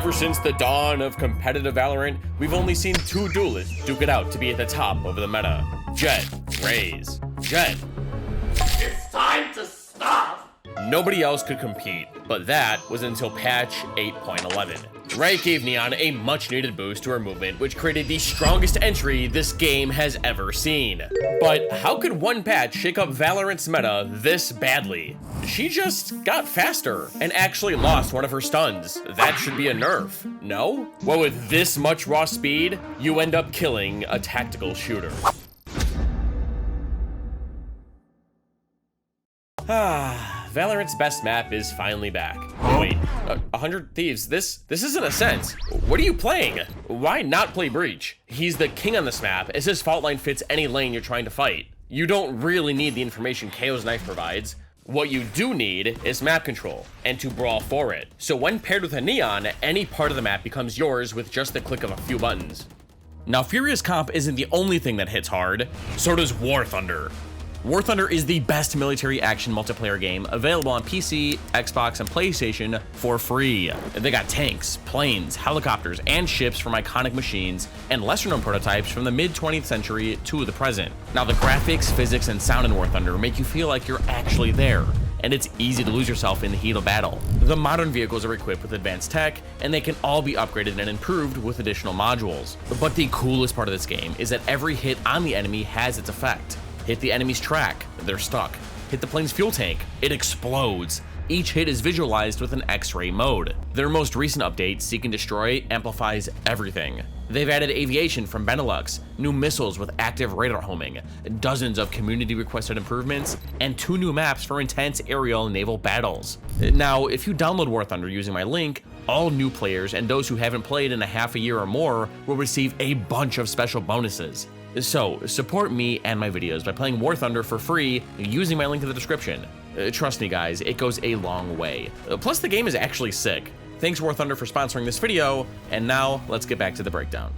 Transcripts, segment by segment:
Ever since the dawn of competitive Valorant, we've only seen two duelists duke it out to be at the top of the meta. Jett, Raze, Jett. It's time to stop! Nobody else could compete, but that was until patch 8.11. Riot gave Neon a much-needed boost to her movement, which created the strongest entry this game has ever seen. But how could one patch shake up Valorant's meta this badly? She just got faster and actually lost one of her stuns. That should be a nerf, no? Well, with this much raw speed, you end up killing a tactical shooter. Valorant's best map is finally back. Wait, 100 Thieves, this isn't a sense. What are you playing? Why not play Breach? He's the king on this map, as his fault line fits any lane you're trying to fight. You don't really need the information KO's knife provides. What you do need is map control, and to brawl for it. So when paired with a Neon, any part of the map becomes yours with just the click of a few buttons. Now, Furia's comp isn't the only thing that hits hard, so does War Thunder. War Thunder is the best military action multiplayer game available on PC, Xbox, and PlayStation for free. They got tanks, planes, helicopters, and ships from iconic machines, and lesser-known prototypes from the mid-20th century to the present. Now, the graphics, physics, and sound in War Thunder make you feel like you're actually there, and it's easy to lose yourself in the heat of battle. The modern vehicles are equipped with advanced tech, and they can all be upgraded and improved with additional modules. But the coolest part of this game is that every hit on the enemy has its effect. Hit the enemy's track, they're stuck. Hit the plane's fuel tank, it explodes. Each hit is visualized with an X-ray mode. Their most recent update, Seek and Destroy, amplifies everything. They've added aviation from Benelux, new missiles with active radar homing, dozens of community-requested improvements, and 2 new maps for intense aerial and naval battles. Now, if you download War Thunder using my link, all new players and those who haven't played in a half a year or more will receive a bunch of special bonuses. So, support me and my videos by playing War Thunder for free using my link in the description. Trust me guys, it goes a long way. Plus the game is actually sick. Thanks War Thunder for sponsoring this video, and now let's get back to the breakdown.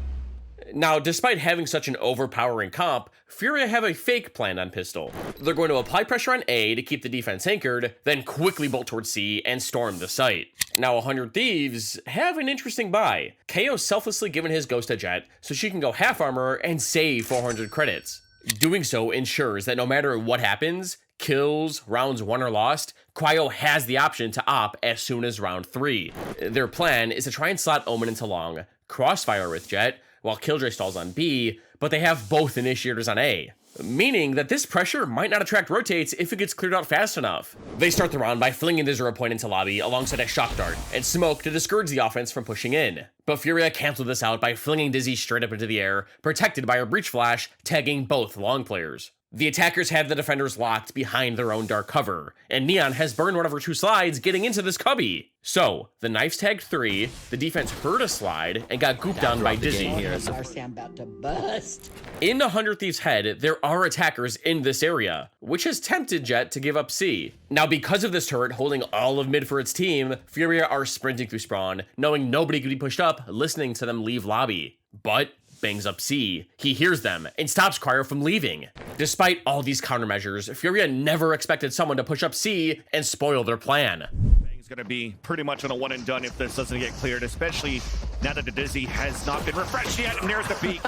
Now, despite having such an overpowering comp, Furia have a fake plan on pistol. They're going to apply pressure on A to keep the defense anchored, then quickly bolt towards C and storm the site. Now, 100 Thieves have an interesting buy. KO selflessly given his ghost to Jett so she can go half armor and save 400 credits. Doing so ensures that no matter what happens, kills, rounds won or lost, Cryo has the option to op as soon as round 3. Their plan is to try and slot Omen into long, crossfire with Jett, while Killjoy stalls on B, but they have both initiators on A, meaning that this pressure might not attract rotates if it gets cleared out fast enough. They start the round by flinging the 0 point into lobby alongside a shock dart and smoke to discourage the offense from pushing in. But Furia canceled this out by flinging Dizzy straight up into the air, protected by her breach flash, tagging both long players. The attackers have the defenders locked behind their own dark cover, and Neon has burned one of her 2 slides getting into this cubby. So, the knife's tagged 3, the defense heard a slide, and got gooped down by Dizzy. I'm about to bust. In 100 Thieves' head, there are attackers in this area, which has tempted Jett to give up C. Now, because of this turret holding all of mid for its team, Furia are sprinting through spawn, knowing nobody could be pushed up, listening to them leave lobby. But bangs up C, he hears them, and stops Cryo from leaving. Despite all these countermeasures, Furia never expected someone to push up C and spoil their plan. Bang's gonna be pretty much on a one and done if this doesn't get cleared, especially now that the Dizzy has not been refreshed yet, and there's the peak.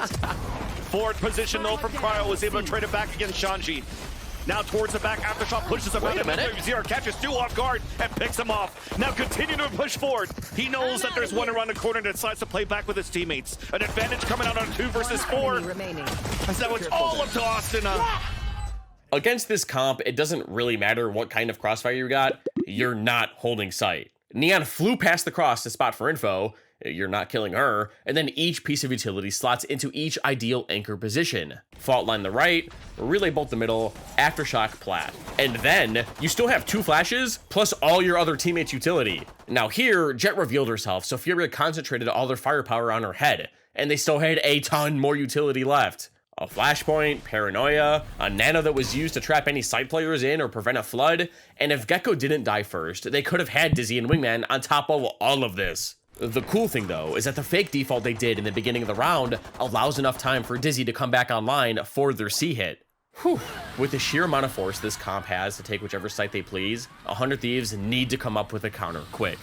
Forward position though from Cryo, was able to trade it back against Shanji. Now towards the back, Aftershock pushes him out. Zero catches 2 off guard and picks him off. Now continuing to push forward. He knows that there's one around the corner and decides to play back with his teammates. An advantage coming out on 2 versus 4. So it's all up to Austin. Against this comp, it doesn't really matter what kind of crossfire you got, you're not holding sight. Neon flew past the cross to spot for info, you're not killing her, and then each piece of utility slots into each ideal anchor position. Fault line the right, relay bolt the middle, aftershock plat. And then, you still have 2 flashes, plus all your other teammates' utility. Now here, Jett revealed herself, so Furia concentrated all their firepower on her head, and they still had a ton more utility left. A flashpoint, paranoia, a nano that was used to trap any side players in or prevent a flood, and if Gecko didn't die first, they could have had Dizzy and Wingman on top of all of this. The cool thing though is that the fake default they did in the beginning of the round allows enough time for Dizzy to come back online for their C hit. Whew. With the sheer amount of force this comp has to take whichever site they please, 100 Thieves need to come up with a counter quick.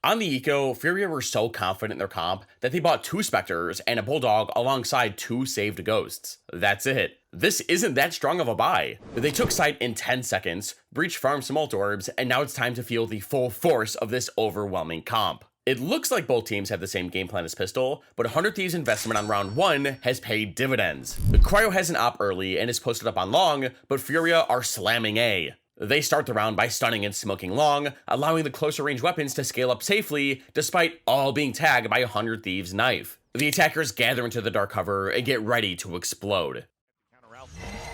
On the eco, Furia were so confident in their comp that they bought 2 Spectres and a Bulldog alongside 2 saved Ghosts. That's it. This isn't that strong of a buy. They took site in 10 seconds, Breach farmed some ult orbs, and now it's time to feel the full force of this overwhelming comp. It looks like both teams have the same game plan as Pistol, but 100 Thieves' investment on round 1 has paid dividends. Cryo has an op early and is posted up on long, but Furia are slamming A. They start the round by stunning and smoking long, allowing the closer range weapons to scale up safely, despite all being tagged by 100 Thieves' knife. The attackers gather into the dark cover and get ready to explode.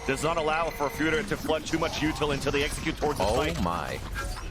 Does not allow for Furia to flood too much util until they execute towards the fight. Oh my.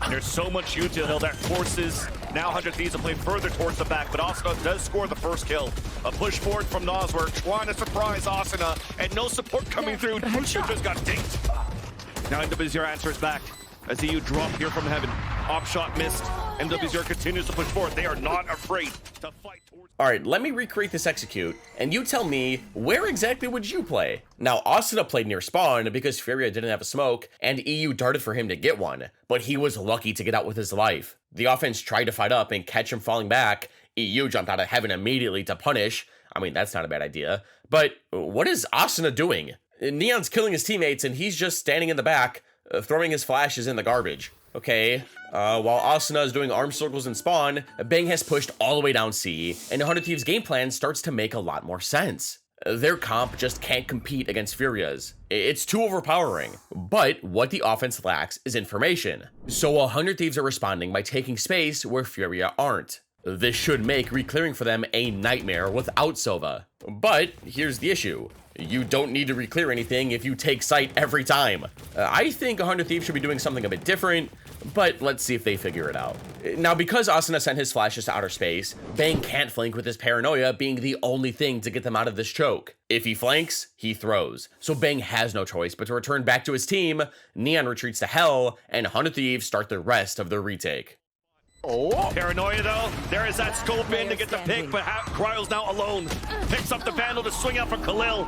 There's so much util that forces now 100 Thieves to play further towards the back, but Asuna does score the first kill. A push forward from Noswork, trying to surprise Asuna, and no support coming through. Busio just got dinked. Now NWZero answers back as EU drop here from heaven. Op shot missed. NWZero continues to push forward. They are not afraid to fight towards. Alright, let me recreate this execute, and you tell me, where exactly would you play? Now, Asuna played near spawn because Furia didn't have a smoke, and EU darted for him to get one, but he was lucky to get out with his life. The offense tried to fight up and catch him falling back. EU jumped out of heaven immediately to punish. I mean, that's not a bad idea. But what is Asuna doing? Neon's killing his teammates, and he's just standing in the back, throwing his flashes in the garbage. Okay, while Asuna is doing arm circles in spawn, Bang has pushed all the way down C, and 100 Thieves' game plan starts to make a lot more sense. Their comp just can't compete against Furia's. It's too overpowering. But what the offense lacks is information. So 100 Thieves are responding by taking space where Furia aren't. This should make re-clearing for them a nightmare without Sova. But here's the issue. You don't need to re-clear anything if you take site every time. I think 100 Thieves should be doing something a bit different, but let's see if they figure it out. Now, because Asuna sent his flashes to outer space, Bang can't flank with his paranoia being the only thing to get them out of this choke. If he flanks, he throws. So Bang has no choice but to return back to his team. Neon retreats to hell, and 100 Thieves start the rest of their retake. Oh, paranoia though. There is that scope in to get the pick, but Cryo's now alone. Picks up the Vandal to swing out for Khalil.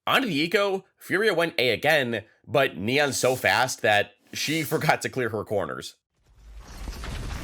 Onto the eco, Furia went A again, but Neon's so fast that she forgot to clear her corners.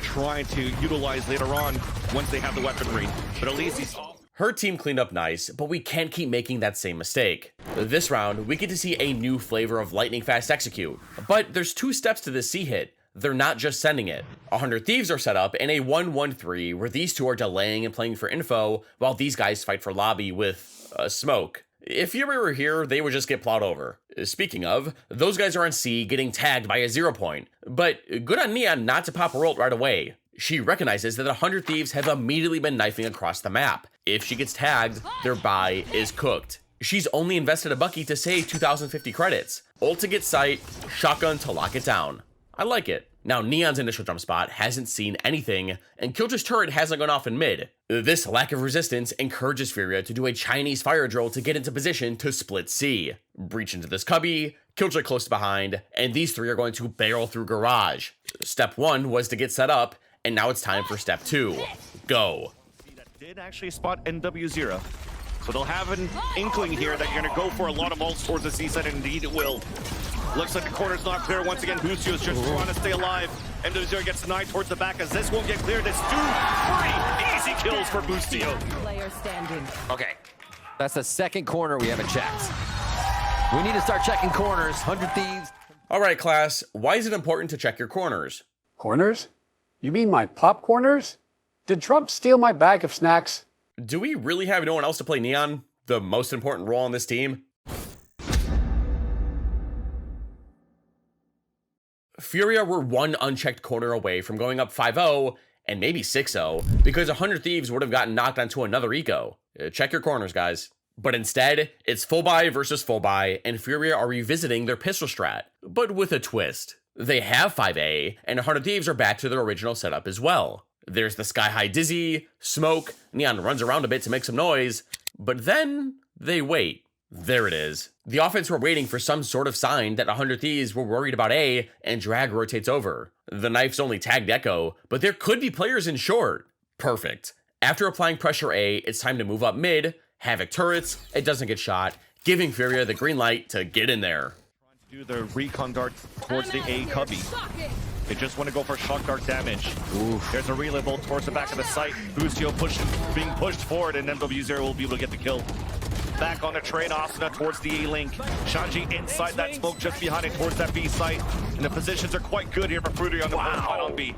Trying to utilize later on once they have the weaponry, but at least he's off. Her team cleaned up nice, but we can't keep making that same mistake. This round, we get to see a new flavor of lightning fast execute, but there's 2 steps to this C hit. They're not just sending it. 100 Thieves are set up in a 1-1-3 where these two are delaying and playing for info while these guys fight for lobby with smoke. If Fury were here, they would just get plowed over. Speaking of, those guys are on C getting tagged by a 0 point, but good on Neon not to pop her ult right away. She recognizes that 100 Thieves have immediately been knifing across the map. If she gets tagged, their buy is cooked. She's only invested a bucky to save 2,050 credits. Ult to get sight, shotgun to lock it down. I like it. Now, Neon's initial jump spot hasn't seen anything, and Killjoy's turret hasn't gone off in mid. This lack of resistance encourages Furia to do a Chinese fire drill to get into position to split C. Breach into this cubby, Killjoy close behind, and these 3 are going to barrel through garage. Step 1 was to get set up, and now it's time for step 2. Go. That did actually spot NWZero. So they'll have an inkling here that you're going to go for a lot of ults towards the C side, and indeed it will. Looks like the corner's not clear. Once again, Busio's just trying to stay alive. NWZero gets denied towards the back as this won't get cleared. It's 2 free easy kills for Busio. Player standing. Okay. That's the second corner we haven't checked. We need to start checking corners. 100 Thieves. All right, class, why is it important to check your corners? Corners? You mean my pop corners? Did Trump steal my bag of snacks? Do we really have no one else to play Neon? The most important role on this team? Furia were 1 unchecked corner away from going up 5-0, and maybe 6-0, because 100 Thieves would have gotten knocked onto another eco. Check your corners, guys. But instead, it's full buy versus full buy, and Furia are revisiting their pistol strat, but with a twist. They have 5A, and 100 Thieves are back to their original setup as well. There's the sky-high dizzy, smoke, Neon runs around a bit to make some noise, but then they wait. There it is. The offense were waiting for some sort of sign that 100 Thieves were worried about A, and drag rotates over. The knife's only tagged Echo, but there could be players in short. Perfect. After applying pressure A, it's time to move up mid, Havoc turrets, it doesn't get shot, giving Furia the green light to get in there. Do the recon dart towards the A cubby. They just want to go for shock dart damage. Oof. There's a relay bolt towards the back of the site. Bustio being pushed forward, and MW0 will be able to get the kill. Back on the train, Asuna towards the A link. Shanji inside that smoke just behind it towards that B site. And the positions are quite good here for Fruity on the on B.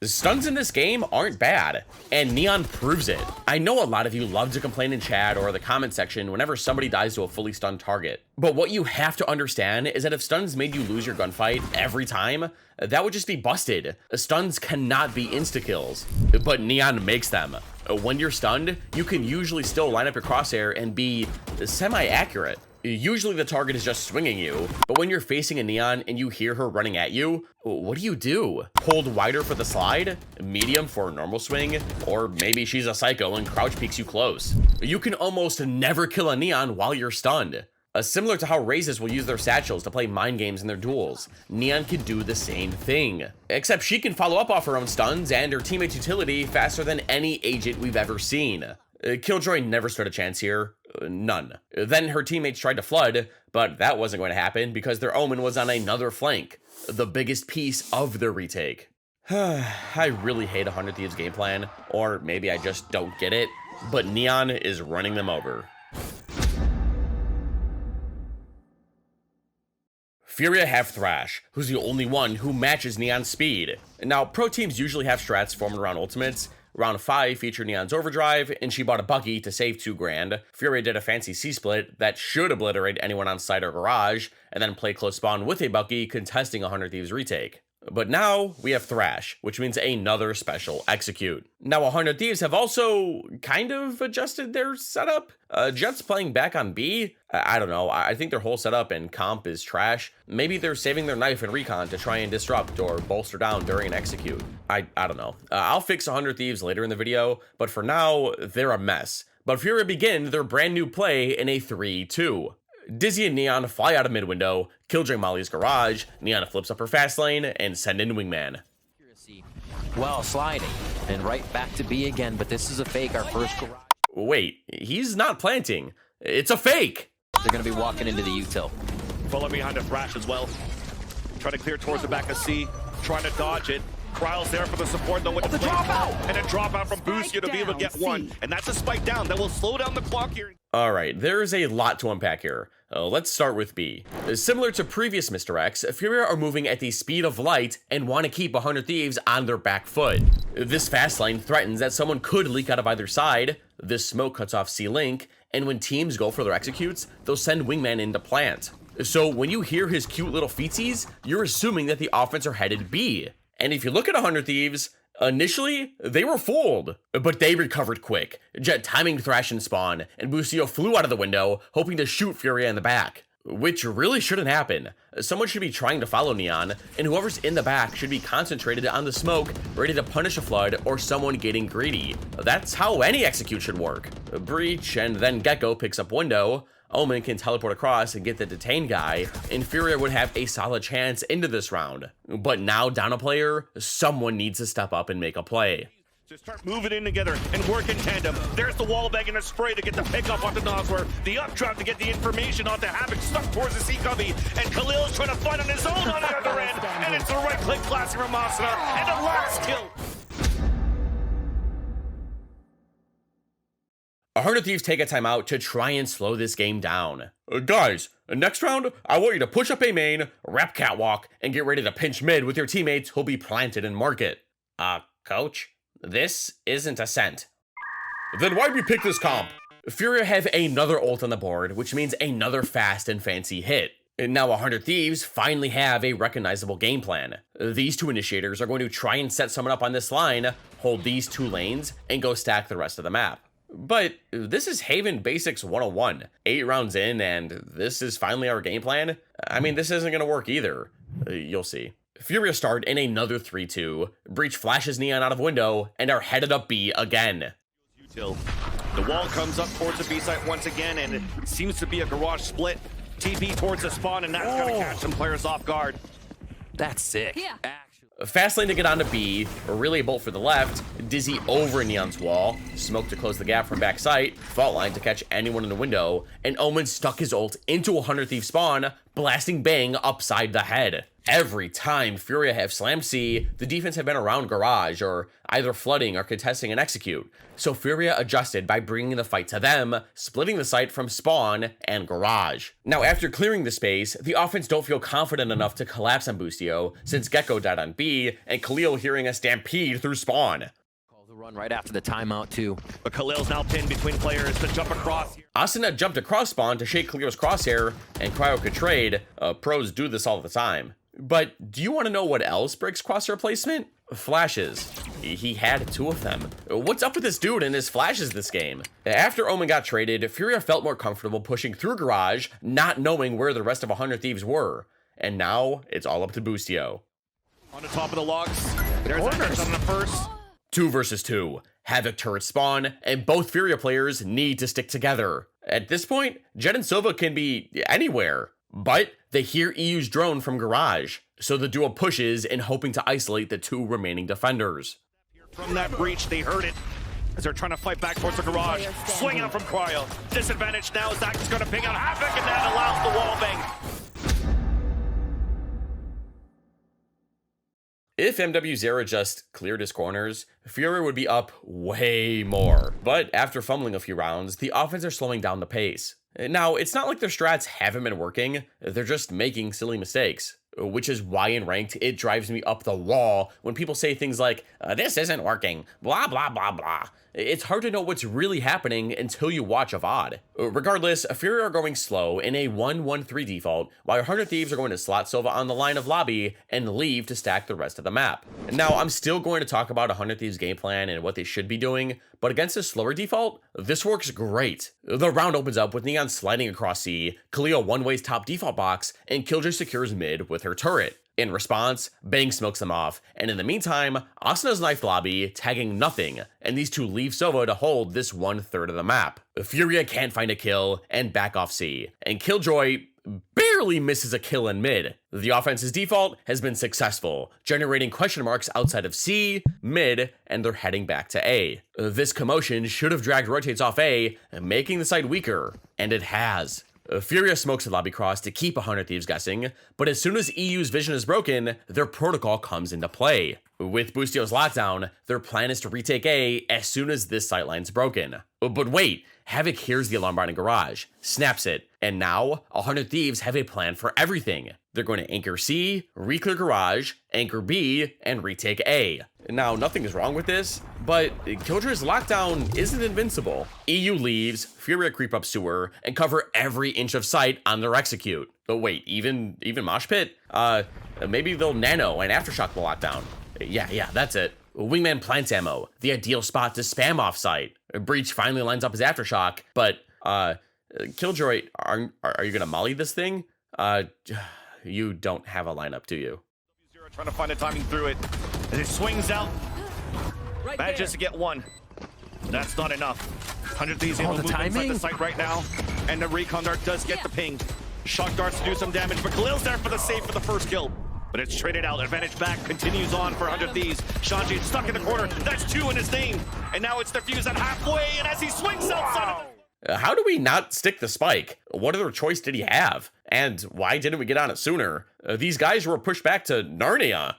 The stuns in this game aren't bad, and Neon proves it. I know a lot of you love to complain in chat or the comment section whenever somebody dies to a fully stunned target. But what you have to understand is that if stuns made you lose your gunfight every time, that would just be busted. Stuns cannot be insta-kills, but Neon makes them. When you're stunned, you can usually still line up your crosshair and be semi-accurate. Usually the target is just swinging you, but when you're facing a Neon and you hear her running at you, what do? Hold wider for the slide, medium for a normal swing, or maybe she's a psycho and crouch peeks you close. You can almost never kill a Neon while you're stunned. Similar to how Razes will use their satchels to play mind games in their duels, Neon can do the same thing. Except she can follow up off her own stuns and her teammate's utility faster than any agent we've ever seen. Killjoy never stood a chance here. None. Then her teammates tried to flood, but that wasn't going to happen because their Omen was on another flank, the biggest piece of the retake. I really hate 100 Thieves game plan, or maybe I just don't get it, but Neon is running them over. Furia have Thrash, who's the only one who matches Neon's speed. Now, pro teams usually have strats formed around ultimates. Round 5 featured Neon's Overdrive, and she bought a buggy to save 2 grand. Furia did a fancy C-split that should obliterate anyone on site or garage, and then play close spawn with a buggy contesting a 100 Thieves retake. But now we have Thrash, which means another special execute. Now 100 Thieves have also kind of adjusted their setup. Jet's playing back on B. I don't know, I think their whole setup and comp is trash. Maybe they're saving their knife and recon to try and disrupt or bolster down during an execute. I don't know. I'll fix 100 Thieves later in the video, but for now, they're a mess. But Furia begin their brand new play in a 3-2. Dizzy and Neon fly out of mid window, Killjoy Molly's garage, Neon flips up her fast lane, and send in Wingman. Well, sliding, and right back to B again, but this is a fake, our first garage. Wait, he's not planting. It's a fake! They're gonna be walking into the util. Follow behind a Thrash as well. Trying to clear towards the back of C, trying to dodge it. Kryle's there for the support though with the dropout! And a dropout from Bustio to be able to get one. And that's a spike down that will slow down the clock here. Alright, there's a lot to unpack here. Let's start with B. Similar to previous Mr. X, Furia are moving at the speed of light and want to keep 100 Thieves on their back foot. This fast lane threatens that someone could leak out of either side, this smoke cuts off C-Link, and when teams go for their executes, they'll send Wingman in to plant. So when you hear his cute little feetsies, you're assuming that the offense are headed B. And if you look at 100 Thieves, initially, they were fooled, but they recovered quick. Jet timing Thrash and spawn, and Bustio flew out of the window, hoping to shoot Furia in the back. Which really shouldn't happen. Someone should be trying to follow Neon, and whoever's in the back should be concentrated on the smoke, ready to punish a flood or someone getting greedy. That's how any execute should work. Breach, and then Gecko picks up window. Omen can teleport across and get the detained guy, and Furia would have a solid chance into this round. But now down a player, someone needs to step up and make a play. To start moving in together and work in tandem. There's the wall bag and a spray to get the pickup onto Noswer. The updraft to get the information onto Havoc, stuck towards the C-cubby. And Khalil's trying to fight on his own on the other end. And it's the right click classic from Asuna. And the last kill. 100 Thieves take a timeout to try and slow this game down. Guys, next round, I want you to push up A main, wrap catwalk, and get ready to pinch mid with your teammates who'll be planted in market. Coach? This isn't a scent. Then why'd we pick this comp? Furia have another ult on the board, which means another fast and fancy hit. And now 100 Thieves finally have a recognizable game plan. These two initiators are going to try and set someone up on this line, hold these 2 lanes, and go stack the rest of the map. But this is Haven Basics 101. 8 rounds in, and this is finally our game plan? I mean, this isn't gonna work either. You'll see. Furia start in another 3-2. Breach flashes Neon out of window, and are headed up B again. The wall comes up towards the B site once again, and it seems to be a garage split. TP towards the spawn, and that's gonna catch some players off guard. That's sick. Yeah. Fast lane to get onto B, a relay bolt for the left, Dizzy over Neon's wall, smoke to close the gap from back sight, fault line to catch anyone in the window, and Omen stuck his ult into 100 Thief spawn, blasting Bang upside the head. Every time Furia have slammed C, the defense have been around Garage or either flooding or contesting an execute. So Furia adjusted by bringing the fight to them, splitting the site from Spawn and Garage. Now after clearing the space, the offense don't feel confident enough to collapse on Boostio since Gecko died on B and Khalil hearing a stampede through Spawn. The run right after the timeout too. But Khalil's now pinned between players to jump across here. Asuna jumped across Spawn to shake Khalil's crosshair, and Cryo could trade. Pros do this all the time. But do you want to know what else breaks crosshair placement? Flashes. He had 2 of them. What's up with this dude and his flashes this game? After Omen got traded, Furia felt more comfortable pushing through Garage, not knowing where the rest of 100 Thieves were. And now it's all up to Boostio. On the top of the logs, there's a hit on the first. 2 versus 2. Havoc turret spawn, and both Furia players need to stick together. At this point, Jet and Sova can be anywhere. But they hear EU's drone from Garage, so the duo pushes in hoping to isolate the 2 remaining defenders. From that breach, they heard it as they're trying to fight back towards the Garage. Swinging up from Cryo. Disadvantage now. Zach is going to ping out Havoc, and that allows the wall bang. If MW0 just cleared his corners, Furia would be up way more. But after fumbling a few rounds, the offense are slowing down the pace. Now, it's not like their strats haven't been working, they're just making silly mistakes. Which is why in ranked, it drives me up the wall when people say things like, this isn't working, blah, blah, blah, blah. It's hard to know what's really happening until you watch a VOD. Regardless, Furia are going slow in a 1-1-3 default, while 100 Thieves are going to slot Sova on the line of lobby and leave to stack the rest of the map. Now, I'm still going to talk about 100 Thieves game plan and what they should be doing, but against a slower default, this works great. The round opens up with Neon sliding across C, Khalil one-ways top default box, and Killjoy secures mid with her turret. In response, Bang smokes them off, and in the meantime, Asuna's knife lobby, tagging nothing, and these 2 leave Sova to hold this 1/3 of the map. Furia can't find a kill, and back off C, and Killjoy barely misses a kill in mid. The offense's default has been successful, generating question marks outside of C, mid, and they're heading back to A. This commotion should have dragged rotates off A, making the side weaker, and it has. Furia smokes the lobby cross to keep 100 Thieves guessing, but as soon as EU's vision is broken, their protocol comes into play. With Boostio's lockdown, their plan is to retake A as soon as this sightline's broken. But wait, Havoc hears the alarm in Garage, snaps it, and now 100 Thieves have a plan for everything. They're going to anchor C, re-clear Garage, anchor B, and retake A. Now, nothing is wrong with this, but Killjoy's lockdown isn't invincible. EU leaves, Furia creep up sewer, and cover every inch of sight on their execute. But wait, even Mosh Pit? Maybe they'll nano and aftershock the lockdown. Yeah, that's it. Wingman plants ammo, the ideal spot to spam off site. Breach finally lines up his aftershock, but Killjoy, are you gonna molly this thing? You don't have a lineup, do you? Trying to find a timing through it. As it swings out, manages to get 1. That's not enough. 100 Thieves able to move inside the site right now, and the recon dart does get the ping. Shock darts to do some damage, but Khalil's there for the save for the first kill. But it's traded out. Advantage back continues on for 100 Thieves. Shanji stuck in the corner. That's 2 in his name. And now it's defused at halfway, and as he swings outside of How do we not stick the spike? What other choice did he have? And why didn't we get on it sooner? These guys were pushed back to Narnia.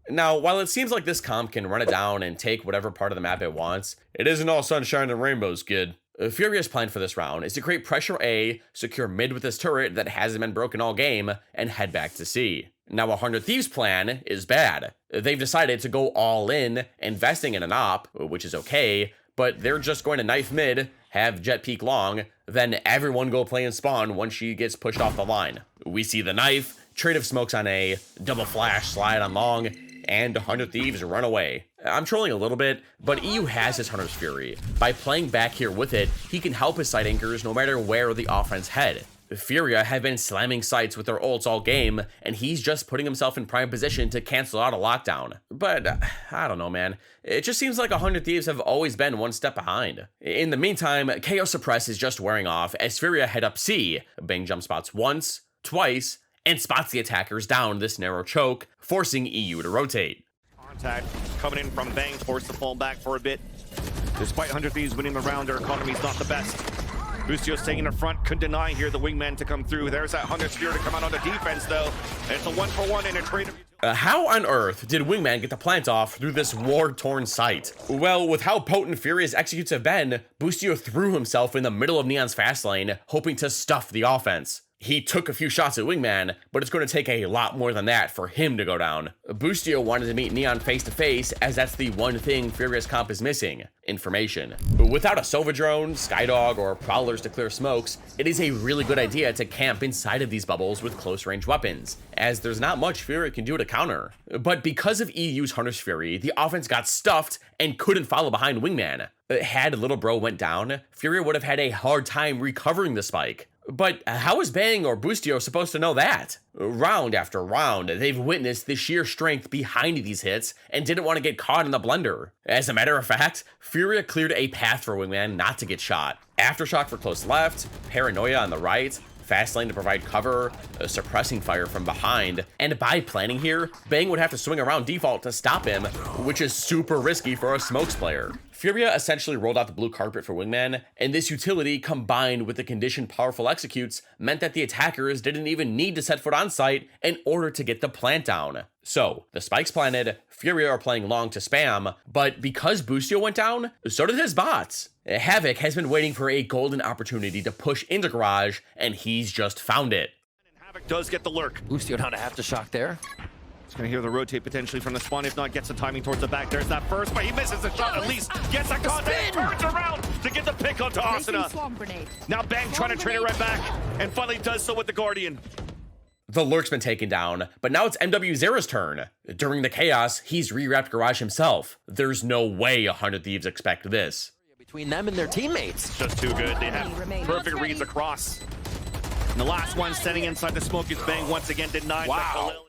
Now, while it seems like this comp can run it down and take whatever part of the map it wants, it isn't all sunshine and rainbows, kid. Furia's plan for this round is to create pressure A, secure mid with this turret that hasn't been broken all game, and head back to C. Now, 100 Thieves' plan is bad. They've decided to go all in, investing in an op, which is okay, but they're just going to knife mid, have Jet peek long, then everyone go play in spawn once she gets pushed off the line. We see the knife, trade of smokes on A, double flash slide on long, and 100 Thieves run away. I'm trolling a little bit, but EU has his Hunter's Fury. By playing back here with it, he can help his side anchors no matter where the offense head. Furia have been slamming sites with their ults all game, and he's just putting himself in prime position to cancel out a lockdown. But, I don't know, man. It just seems like 100 Thieves have always been one step behind. In the meantime, KO Suppress is just wearing off as Furia head up C. Bang jump spots once, twice, and spots the attackers down this narrow choke, forcing EU to rotate. Contact coming in from Bang, forced to fall back for a bit. Despite 100 Thieves winning the round, their economy's not the best. Bustio staying in the front, couldn't deny here the Wingman to come through. There's that Hunter Spear to come out on the defense, though. And it's a 1-for-1 in a trade. How on earth did Wingman get the plant off through this war-torn site? Well, with how potent Furia's executes have been, Bustio threw himself in the middle of Neon's fast lane, hoping to stuff the offense. He took a few shots at Wingman, but it's going to take a lot more than that for him to go down. Bustio wanted to meet Neon face to face, as that's the one thing Furia's comp is missing: information. Without a Sova drone, Skydog, or Prowlers to clear smokes, it is a really good idea to camp inside of these bubbles with close range weapons, as there's not much Furia can do to counter. But because of EU's Hunter's Fury, the offense got stuffed and couldn't follow behind Wingman. Had Little Bro went down, Furia would have had a hard time recovering the spike. But how is Bang or Bustio supposed to know that? Round after round, they've witnessed the sheer strength behind these hits and didn't want to get caught in the blender. As a matter of fact, Furia cleared a path for Wingman not to get shot. Aftershock for close left, Paranoia on the right, fast lane to provide cover, suppressing fire from behind, and by planning here, Bang would have to swing around default to stop him, which is super risky for a smokes player. Furia essentially rolled out the blue carpet for Wingman, and this utility combined with the conditioned powerful executes meant that the attackers didn't even need to set foot on site in order to get the plant down. So, the spikes planted, Furia are playing long to spam, but because Bustio went down, so did his bots. Havoc has been waiting for a golden opportunity to push into Garage, and he's just found it. Havoc does get the lurk. Bustio down to aftershock there. He's gonna hear the rotate potentially from the spawn. If not, gets the timing towards the back. There's that first, but he misses the shot at least. Gets that contact, turns around to get the pick onto Asuna. Now Bang trying to trade it right back, and finally does so with the Guardian. The lurk's been taken down, but now it's MW0's turn. During the chaos, he's rewrapped Garage himself. There's no way 100 Thieves expect this. Between them and their teammates. Just too good. They have perfect reads across. And the last one standing inside the smoke is Bang once again denied. Wow.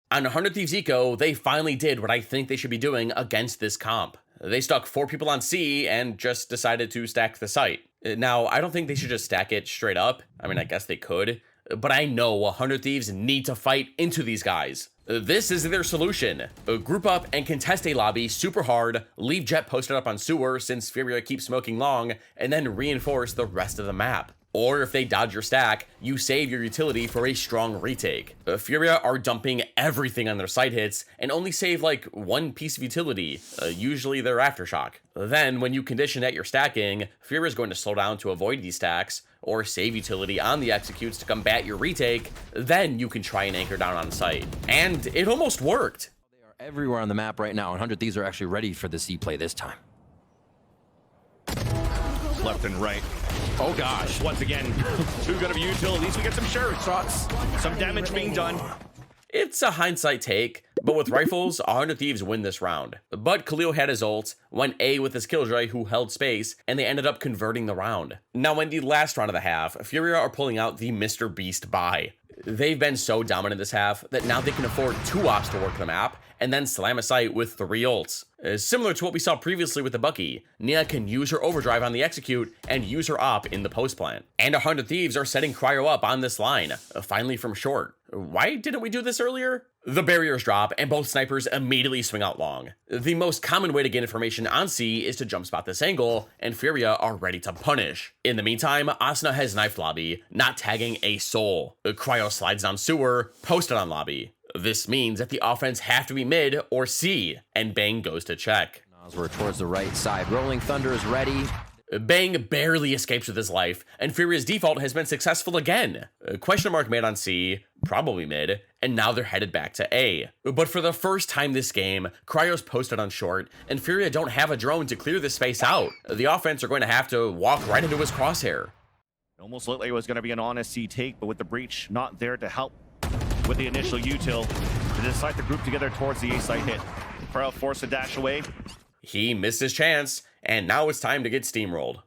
On 100 Thieves Eco, they finally did what I think they should be doing against this comp. They stuck 4 people on C and just decided to stack the site. Now, I don't think they should just stack it straight up. I mean, I guess they could, but I know 100 Thieves need to fight into these guys. This is their solution. Group up and contest a lobby super hard, leave Jet posted up on sewer since Furia keeps smoking long, and then reinforce the rest of the map. Or if they dodge your stack, you save your utility for a strong retake. Furia are dumping everything on their side hits and only save like one piece of utility, usually their aftershock. Then when you condition at your stacking, Furia is going to slow down to avoid these stacks, or save utility on the executes to combat your retake, then you can try and anchor down on site. And it almost worked. They are everywhere on the map right now, and 100 Thieves are actually ready for the C play this time. Left and right. Oh gosh. Once again, too good of a utility. At least we get some sure shots. Some damage being done. It's a hindsight take, but with rifles, 100 Thieves win this round. But Khalil had his ult, went A with his Killjoy who held space, and they ended up converting the round. Now in the last round of the half, Furia are pulling out the Mr. Beast buy. They've been so dominant this half that now they can afford 2 ops to work the map, and then slam a site with 3 ults. Similar to what we saw previously with the Bucky, Nia can use her overdrive on the execute and use her op in the post plant. And 100 Thieves are setting Cryo up on this line, finally from short. Why didn't we do this earlier? The barriers drop and both snipers immediately swing out long. The most common way to get information on C is to jump spot this angle, and Furia are ready to punish. In the meantime, Asuna has knifed lobby, not tagging a soul. Cryo slides down sewer, posted on lobby. This means that the offense have to be mid or C, and Bang goes to check. We're towards the right side. Rolling Thunder is ready. Bang barely escapes with his life, and Furia's default has been successful again. Question mark made on C, probably mid, and now they're headed back to A. But for the first time this game, Cryo's posted on short, and Furia don't have a drone to clear this space out. The offense are going to have to walk right into his crosshair. Almost looked like it was going to be an honest C take, but with the breach not there to help with the initial util, they decide to group together towards the A site hit. Cryo forced to dash away. He missed his chance, and now it's time to get steamrolled.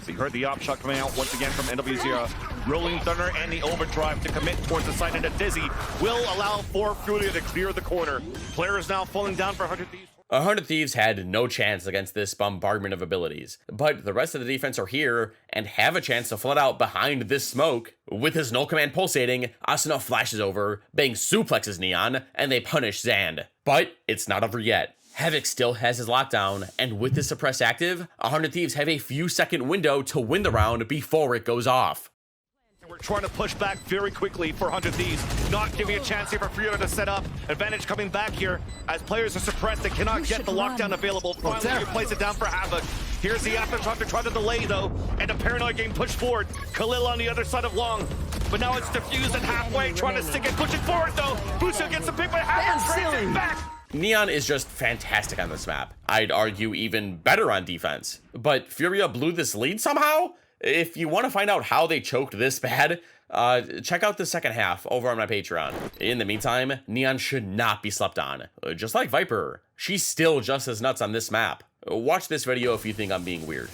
So you heard the op shot coming out once again from NW0. Rolling Thunder and the overdrive to commit towards the side, and a Dizzy will allow for Furia to clear the corner. Players now falling down for 100 Thieves. 100 Thieves had no chance against this bombardment of abilities, but the rest of the defense are here and have a chance to flood out behind this smoke. With his null command pulsating, Asuna flashes over, Bang suplexes Neon, and they punish Zand. But it's not over yet. Havoc still has his lockdown, and with the suppress active, 100 Thieves have a few second window to win the round before it goes off. We're trying to push back very quickly for 100 Thieves, not giving a chance here for Freezer to set up. Advantage coming back here as players are suppressed. They cannot get the lockdown available. Finally, you place it down for Havoc. Here's the aftershock to try to delay, though, and a Paranoid game pushed forward. Khalil on the other side of Long, but now it's diffused and halfway, trying to stick it, pushing forward, though. Busso gets a pick, but Havoc trades it back. Neon is just fantastic on this map. I'd argue even better on defense. But Furia blew this lead somehow? If you want to find out how they choked this bad, check out the second half over on my Patreon. In the meantime, Neon should not be slept on. Just like Viper, she's still just as nuts on this map. Watch this video if you think I'm being weird.